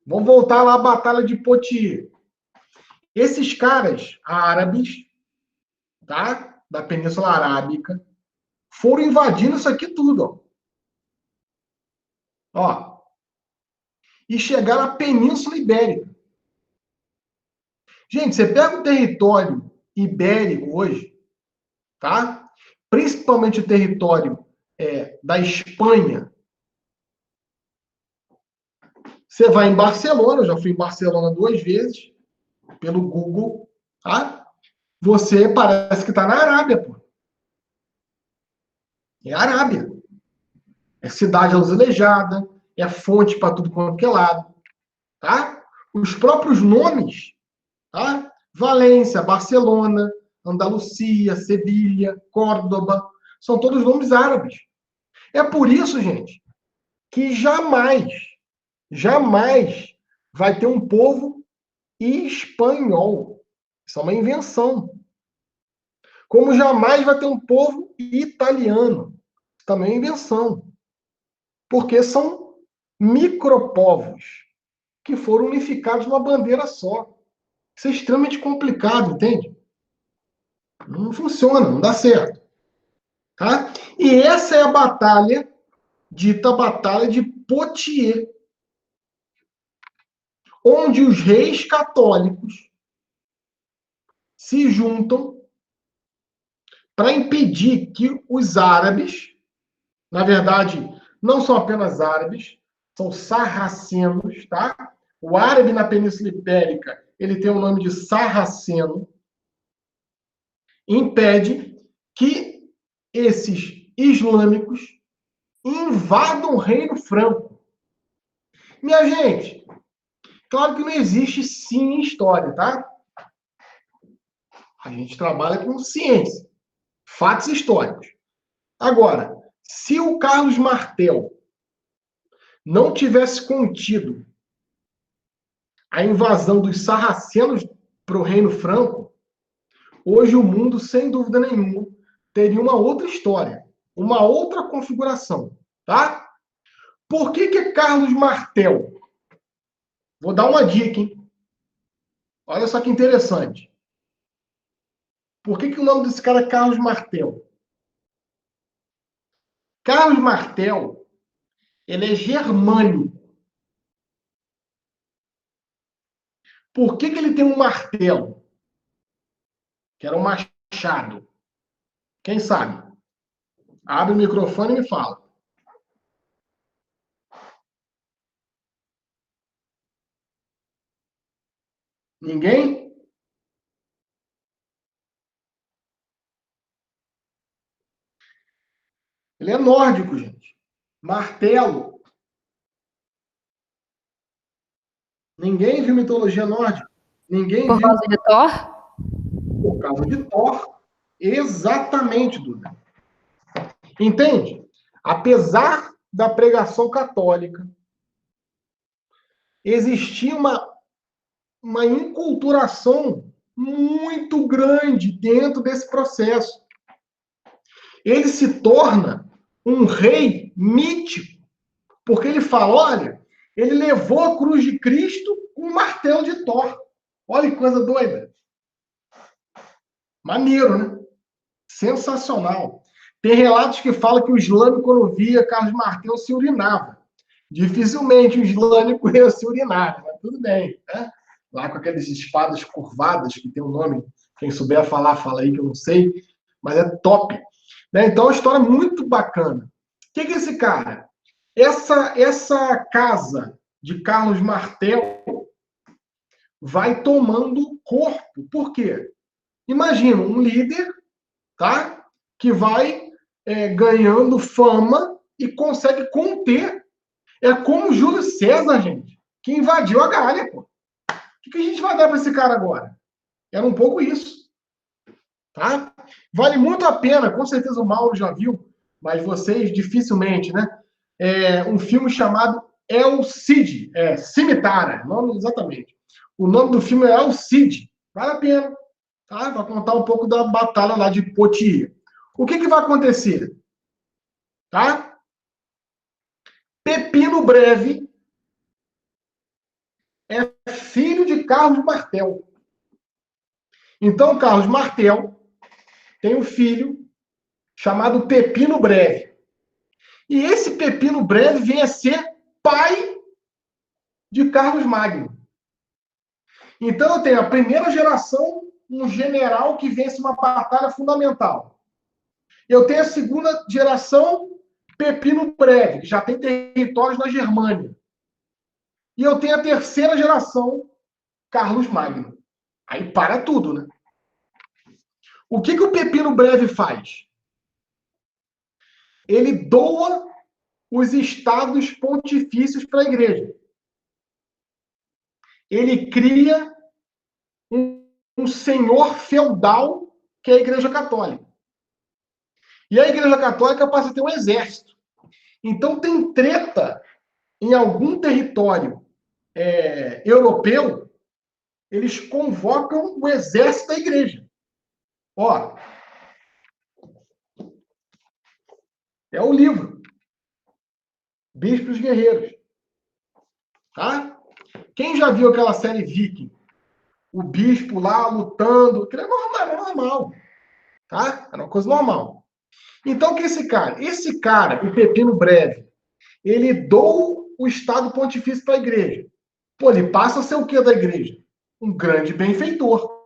Vamos voltar lá à Batalha de Poitiers. Esses caras árabes, tá? Da Península Arábica, foram invadindo isso aqui tudo, ó. E chegaram à Península Ibérica. Gente, você pega o território ibérico hoje, tá? Principalmente o território da Espanha. Você vai em Barcelona, eu já fui em Barcelona 2 vezes, pelo Google, tá? Você parece que está na Arábia, pô. É Arábia. É cidade azulejada, é fonte para tudo quanto é lado, tá? Os próprios nomes, tá? Valência, Barcelona, Andalucia, Sevilha, Córdoba, são todos nomes árabes. É por isso, gente, que jamais vai ter um povo espanhol. Isso é uma invenção. Como jamais vai ter um povo italiano. Isso também é invenção. Porque são micropovos que foram unificados numa bandeira só. Isso é extremamente complicado, entende? Não funciona, não dá certo. Tá? E essa é a batalha, dita Batalha de Poitiers, onde os reis católicos se juntam para impedir que os árabes, na verdade, não são apenas árabes, são sarracenos, tá? O árabe na Península Ibérica, ele tem o nome de sarraceno, impede que esses islâmicos invadam o Reino Franco. Minha gente, claro que não existe sim em história, tá? A gente trabalha com ciência, fatos históricos. Agora, se o Carlos Martel não tivesse contido a invasão dos sarracenos para o Reino Franco, hoje o mundo, sem dúvida nenhuma, teria uma outra história, uma outra configuração, tá? Por que é Carlos Martel? Vou dar uma dica, hein? Olha só que interessante. Por que o nome desse cara é Carlos Martel? Carlos Martel, ele é germânico. Por que ele tem um martelo? Que era um machado. Quem sabe? Abre o microfone e me fala. Ninguém? Ele é nórdico, gente. Martelo. Ninguém viu mitologia nórdica? Ninguém Por viu? causa de Thor? Por causa de Thor. Exatamente, Duda. Entende? Apesar da pregação católica, existia uma enculturação muito grande dentro desse processo. Ele se torna um rei mítico, porque ele fala, olha, ele levou a cruz de Cristo com um martelo de Thor. Olha que coisa doida. Maneiro, né? Sensacional. Tem relatos que falam que o islâmico, quando via Carlos Martel, se urinava. Dificilmente o islâmico ia se urinar, mas tudo bem, né? Lá com aquelas espadas curvadas, que tem um nome, quem souber falar, fala aí, que eu não sei, mas é top. Né? Então, é uma história muito bacana. O que é esse cara? Essa casa de Carlos Martel vai tomando corpo. Por quê? Imagina um líder, tá? Que vai ganhando fama e consegue conter. É como Júlio César, gente, que invadiu a Gália, pô. O que a gente vai dar para esse cara agora? Era um pouco isso. Tá? Vale muito a pena, com certeza o Mauro já viu, mas vocês dificilmente, né? Um filme chamado El Cid, Cimitarra, nome exatamente. O nome do filme é El Cid. Vale a pena. Tá? Vai contar um pouco da batalha lá de Poitiers. O que vai acontecer? Tá? Pepino Breve é filho de Carlos Martel. Então, Carlos Martel tem um filho chamado Pepino Breve. E esse Pepino Breve vem a ser pai de Carlos Magno. Então, eu tenho a primeira geração, um general que vence uma batalha fundamental. Eu tenho a segunda geração, Pepino Breve, que já tem territórios na Germânia. E eu tenho a terceira geração, Carlos Magno. Aí para tudo, né? O que o Pepino Breve faz? Ele doa os estados pontifícios para a igreja. Ele cria um senhor feudal, que é a Igreja Católica. E a Igreja Católica passa a ter um exército. Então tem treta em algum território europeu, eles convocam o exército da igreja. Ó, é o livro. Bispos Guerreiros. Tá? Quem já viu aquela série Viking? O bispo lá lutando, aquilo é normal. Tá? Era uma coisa normal. Então, o que é esse cara? Esse cara, o Pepino Breve, ele doa o Estado Pontifício para a igreja. Pô, ele passa a ser o quê da igreja? Um grande benfeitor.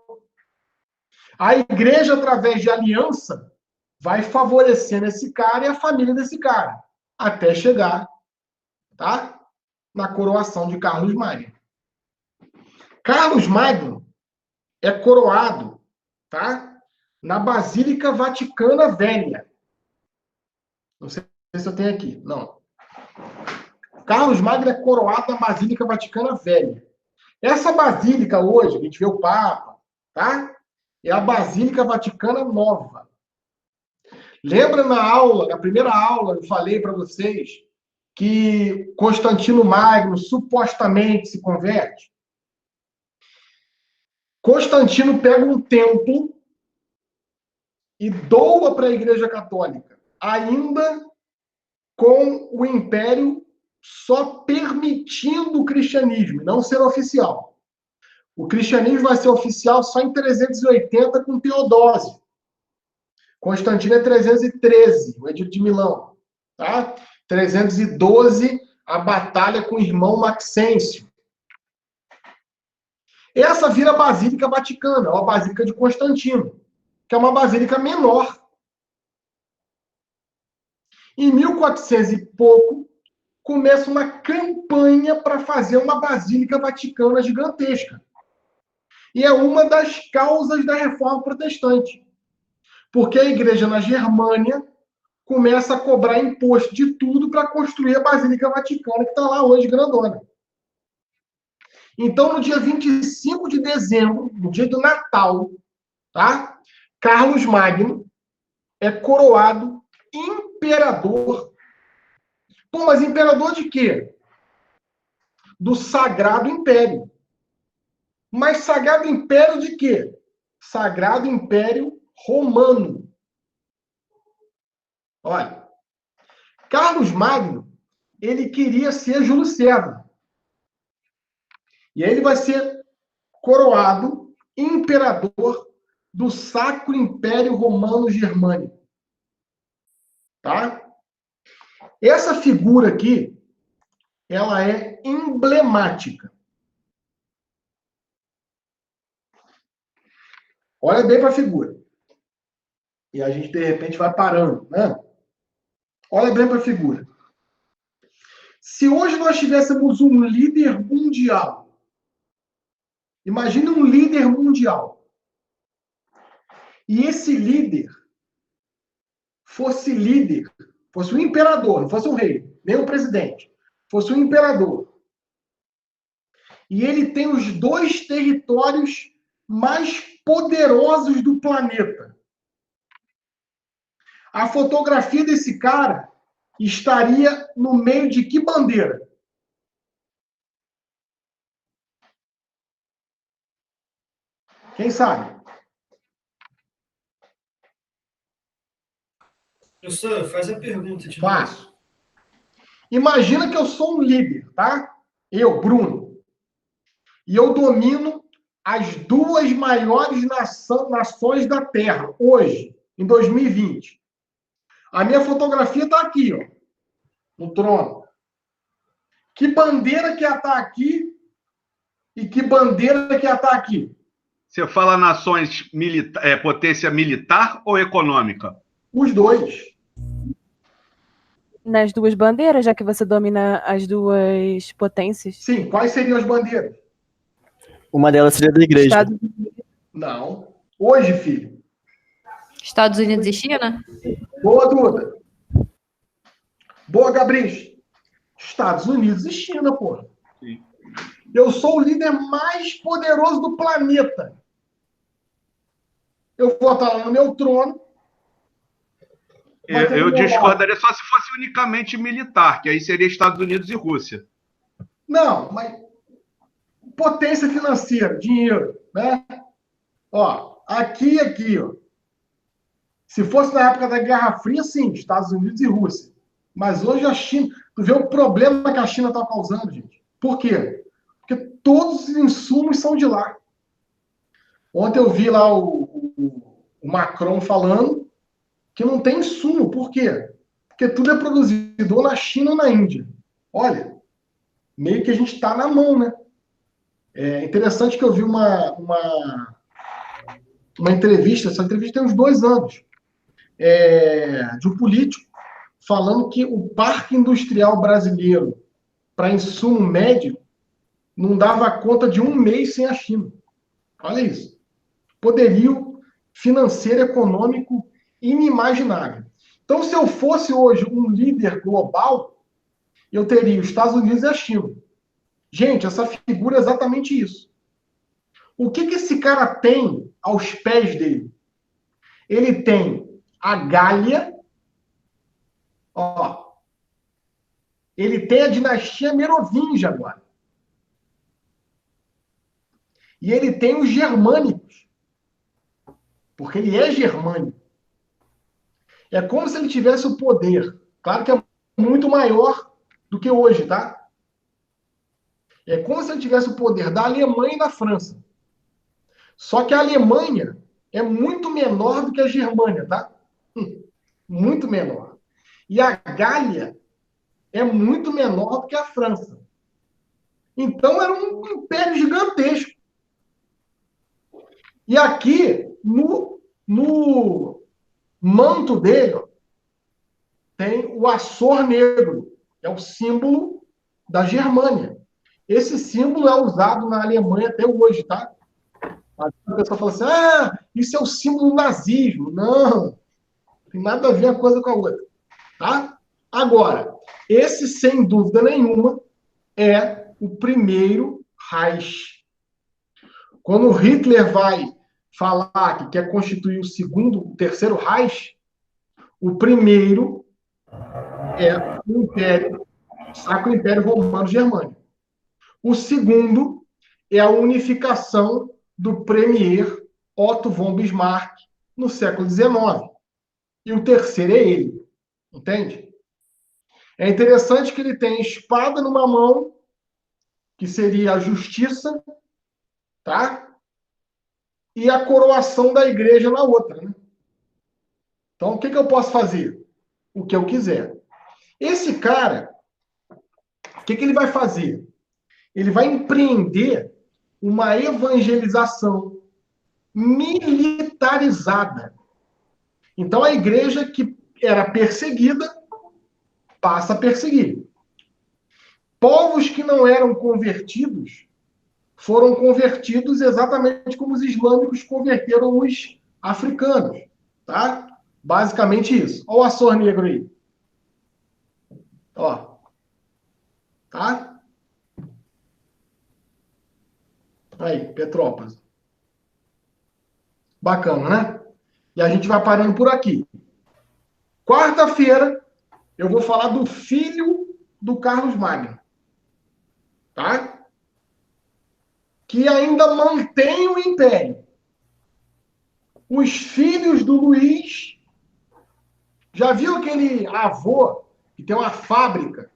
A igreja, através de aliança, vai favorecendo esse cara e a família desse cara, até chegar, tá? Na coroação de Carlos Magno. Carlos Magno é coroado, tá? Na Basílica Vaticana Velha. Não sei se eu tenho aqui. Não. Carlos Magno é coroado na Basílica Vaticana Velha. Essa basílica hoje, a gente vê o Papa, tá? É a Basílica Vaticana Nova. Lembra na primeira aula, eu falei para vocês que Constantino Magno supostamente se converte? Constantino pega um templo e doa para a Igreja Católica, ainda com o Império só permitindo o cristianismo, não ser oficial. O cristianismo vai ser oficial só em 380 com Teodósio. Constantino é 313, o Edito de Milão. Tá? 312, a batalha com o irmão Maxêncio. Essa vira a Basílica Vaticana, ou a Basílica de Constantino, que é uma basílica menor. Em 1400 e pouco, começa uma campanha para fazer uma Basílica Vaticana gigantesca. E é uma das causas da Reforma Protestante. Porque a igreja na Germânia começa a cobrar imposto de tudo para construir a Basílica Vaticana, que está lá hoje, grandona. Então, no dia 25 de dezembro, no dia do Natal, tá? Carlos Magno é coroado imperador. Pô, mas imperador de quê? Do Sagrado Império. Mas Sagrado Império de quê? Sagrado Império Romano. Olha, Carlos Magno, ele queria ser Júlio César. E aí ele vai ser coroado imperador do Sacro Império Romano Germânico. Tá? Essa figura aqui, ela é emblemática. Olha bem para a figura. E a gente, de repente, vai parando, né? Olha bem para a figura. Se hoje nós tivéssemos um líder mundial, imagine um líder mundial, e esse líder fosse um imperador, não fosse um rei, nem um presidente, fosse um imperador, e ele tem os 2 territórios mais poderosos do planeta. A fotografia desse cara estaria no meio de que bandeira? Quem sabe? Professor, faz a pergunta. Faço. Imagina que eu sou um líder, tá? Eu, Bruno. E eu domino as 2 maiores nações da Terra, hoje, em 2020. A minha fotografia está aqui, ó, no trono. Que bandeira que ia estar aqui e que bandeira que ia estar aqui? Você fala nações potência militar ou econômica? Os 2. Nas 2 bandeiras, já que você domina as 2 potências? Sim, quais seriam as bandeiras? Uma delas seria da igreja. Estados Unidos. Não. Hoje, filho. Estados Unidos e China? Boa, Duda. Boa, Gabriel. Estados Unidos e China, pô. Sim. Eu sou o líder mais poderoso do planeta. Eu vou estar lá no meu trono. Eu discordaria só se fosse unicamente militar, que aí seria Estados Unidos e Rússia. Não, mas potência financeira, dinheiro, né? Ó, aqui, ó. Se fosse na época da Guerra Fria, sim, Estados Unidos e Rússia. Mas hoje a China... Tu vê o problema que a China está causando, gente. Por quê? Porque todos os insumos são de lá. Ontem eu vi lá o Macron falando que não tem insumo. Por quê? Porque tudo é produzido ou na China ou na Índia. Olha, meio que a gente está na mão, né? É interessante que eu vi uma entrevista, essa entrevista tem uns 2 anos, de um político falando que o parque industrial brasileiro para insumo médio não dava conta de 1 mês sem a China. Olha isso. Poderio financeiro econômico inimaginável. Então, se eu fosse hoje um líder global, eu teria os Estados Unidos e a China. Gente, essa figura é exatamente isso. O que esse cara tem aos pés dele? Ele tem a Gália, ó. Ele tem a dinastia Merovingia agora. E ele tem os germânicos, porque ele é germânico. É como se ele tivesse o poder. Claro que é muito maior do que hoje, tá? É como se ele tivesse o poder da Alemanha e da França. Só que a Alemanha é muito menor do que a Germânia, tá? Muito menor. E a Gália é muito menor do que a França. Então era um império gigantesco. E aqui, no manto dele, ó, tem o Açor Negro. É o símbolo da Germânia. Esse símbolo é usado na Alemanha até hoje, tá? A pessoa fala assim, isso é o símbolo do nazismo. Não tem nada a ver uma coisa com a outra. Tá? Agora, esse, sem dúvida nenhuma, é o primeiro Reich. Quando Hitler vai falar que quer constituir o terceiro Reich, o primeiro é o Império, Sacro Império Romano Germânico. O segundo é a unificação do Premier Otto von Bismarck no século XIX. E o terceiro é ele. Entende? É interessante que ele tem espada numa mão, que seria a justiça, tá? E a coroação da igreja na outra, né? Então, o que eu posso fazer? O que eu quiser. Esse cara, o que ele vai fazer? Ele vai empreender uma evangelização militarizada. Então, a igreja que era perseguida passa a perseguir. Povos que não eram convertidos foram convertidos exatamente como os islâmicos converteram os africanos. Tá? Basicamente isso. Olha o Açor Negro aí. Ó. Tá? Aí, Petrópolis. Bacana, né? E a gente vai parando por aqui. Quarta-feira, eu vou falar do filho do Carlos Magno. Tá? Que ainda mantém o império. Os filhos do Luís. Já viu aquele avô que tem uma fábrica?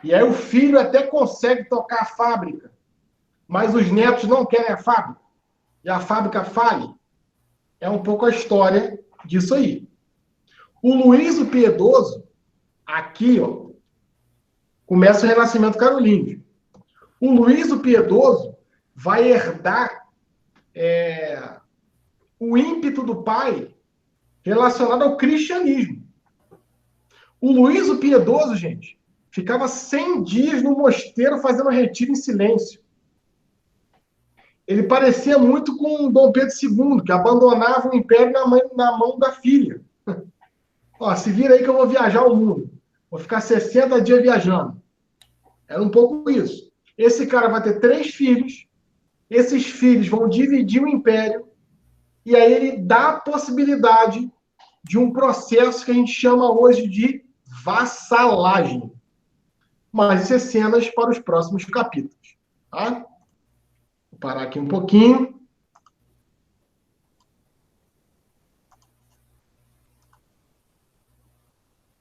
E aí o filho até consegue tocar a fábrica, mas os netos não querem a fábrica. E a fábrica fale. É um pouco a história disso aí. O Luís o Piedoso, aqui, ó, começa o Renascimento Carolíngio. O Luís o Piedoso vai herdar o ímpeto do pai relacionado ao cristianismo. O Luís o Piedoso, gente, ficava 100 dias no mosteiro fazendo retiro em silêncio. Ele parecia muito com Dom Pedro II, que abandonava o império na mão da filha. Ó, se vira aí que eu vou viajar o mundo. Vou ficar 60 dias viajando. Era um pouco isso. Esse cara vai ter 3 filhos. Esses filhos vão dividir o império. E aí ele dá a possibilidade de um processo que a gente chama hoje de vassalagem. Mas isso é cenas para os próximos capítulos. Tá? Vou parar aqui um pouquinho.